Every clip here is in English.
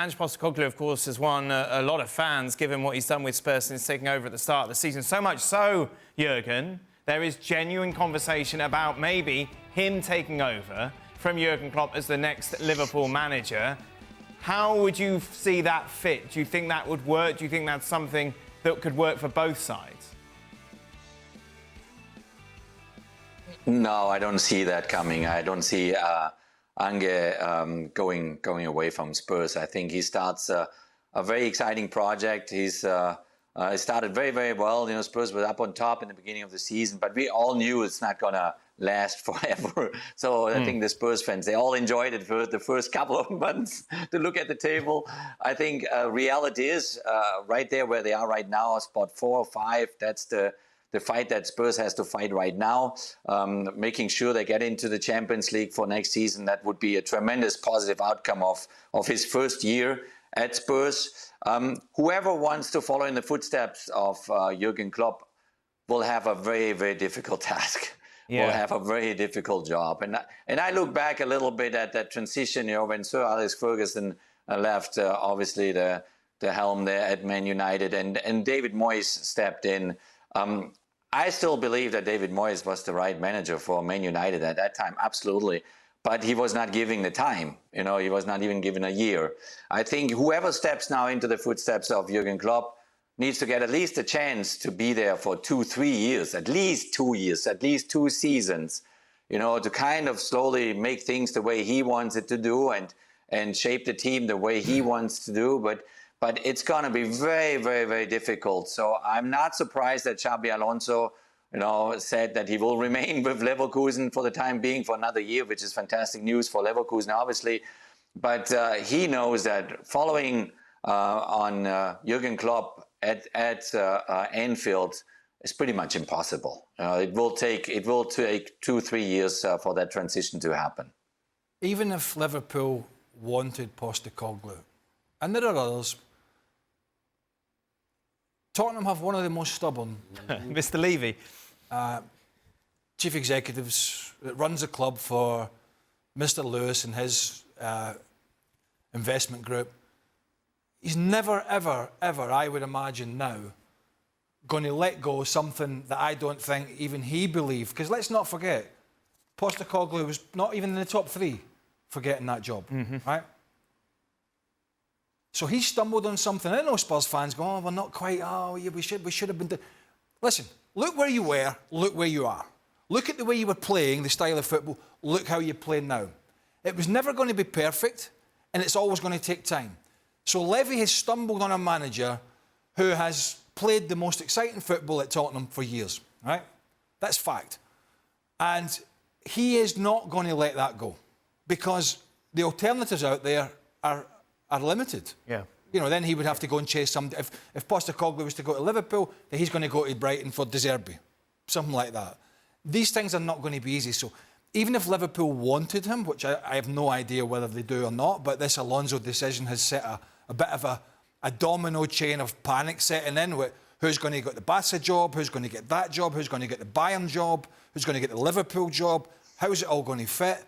Ange Postecoglou, of course, has won a lot of fans, given what he's done with Spurs since taking over at the start of the season. So much so, Jurgen, there is genuine conversation about maybe him taking over from Jurgen Klopp as the next Liverpool manager. How would you see that fit? Do you think that would work? Do you think that's something that could work for both sides? No, I don't see that coming. I don't see Ange going away from Spurs. I think he starts a very exciting project. He's started very, very well. You know, Spurs were up on top in the beginning of the season, but we all knew it's not going to last forever. So I think the Spurs fans, they all enjoyed it for the first couple of months to look at the table. I think reality is right there where they are right now, spot 4 or 5. That's the fight that Spurs has to fight right now, making sure they get into the Champions League for next season. That would be a tremendous positive outcome of his first year at Spurs. Whoever wants to follow in the footsteps of Jurgen Klopp will have a very, very difficult task. Yeah. Will have a very difficult job. And I look back a little bit at that transition, you know, when Sir Alex Ferguson left, obviously, the helm there at Man United, and David Moyes stepped in. I still believe that David Moyes was the right manager for Man United at that time, absolutely. But he was not giving the time. You know, he was not even given a year. I think whoever steps now into the footsteps of Jurgen Klopp needs to get at least a chance to be there for 2-3 years, at least 2 years, at least 2 seasons, you know, to kind of slowly make things the way he wants it to do and shape the team the way he wants to do. But it's going to be very, very, very difficult. So I'm not surprised that Xabi Alonso, you know, said that he will remain with Leverkusen for the time being for another year, which is fantastic news for Leverkusen, obviously. But he knows that following on Jurgen Klopp at Anfield is pretty much impossible. It will take 2-3 years for that transition to happen. Even if Liverpool wanted Postecoglou, and there are others, Tottenham have one of the most stubborn Mr. Levy, chief executives that runs the club for Mr. Lewis and his investment group. He's never, ever, ever, I would imagine now, going to let go of something that I don't think even he believed. Because let's not forget, Postecoglou was not even in the top 3 for getting that job, right? So he stumbled on something. I know Spurs fans go, oh, we're not quite, oh, yeah, we should have been... Listen, look where you were, look where you are. Look at the way you were playing, the style of football, look how you play now. It was never going to be perfect, and it's always going to take time. So Levy has stumbled on a manager who has played the most exciting football at Tottenham for years, right? That's fact. And he is not going to let that go because the alternatives out there are limited. Yeah. You know, then he would have to go and chase somebody. If Postecoglou was to go to Liverpool, then he's going to go to Brighton for De Zerbi, something like that. These things are not going to be easy. So even if Liverpool wanted him, which I have no idea whether they do or not, but this Alonso decision has set a bit of a domino chain of panic setting in with who's going to get the Barca job, who's going to get that job, who's going to get the Bayern job, who's going to get the Liverpool job, how's it all going to fit?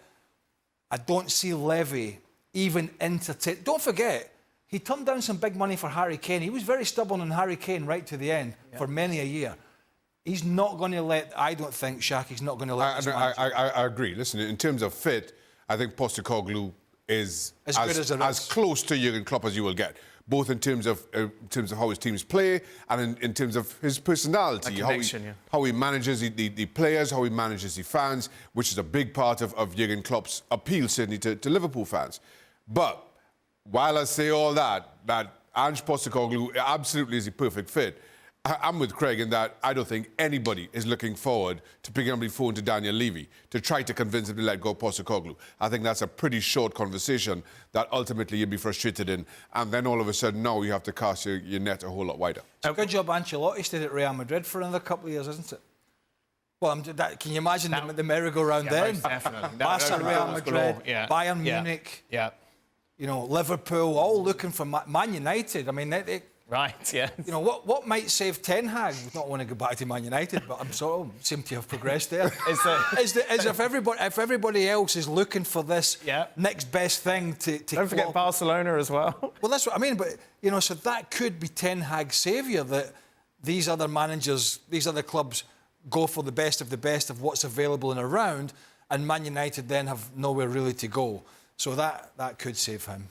I don't see Levy even entertain. Don't forget, he turned down some big money for Harry Kane. He was very stubborn on Harry Kane right to the end for many a year. He's not going to let, I don't think, Shaka's not going to let... I agree. Listen, in terms of fit, I think Postecoglou is as close to Jurgen Klopp as you will get, both in terms of how his teams play and in terms of his personality, how he manages the players, how he manages the fans, which is a big part of Jurgen Klopp's appeal, certainly to Liverpool fans. But while I say all that Ange Postecoglou absolutely is the perfect fit, I'm with Craig in that I don't think anybody is looking forward to picking up the phone to Daniel Levy to try to convince him to let go Postecoglou. I think that's a pretty short conversation that ultimately you'd be frustrated in, and then all of a sudden now you have to cast your net a whole lot wider. It's a good job Ancelotti stayed at Real Madrid for another couple of years, isn't it? Well, can you imagine the merry-go-round then? Definitely. Barca, Real Madrid, Bayern Munich, you know, Liverpool, all looking for Man United. I mean, Right, yeah. You know, what might save Ten Hag? I don't want to go back to Man United, but I'm sort of seem to have progressed there. is if everybody else is looking for this next best thing to don't forget Barcelona as well. Well, that's what I mean. But you know, so that could be Ten Hag's saviour. That these other managers, these other clubs, go for the best of what's available and around, and Man United then have nowhere really to go. So that could save him.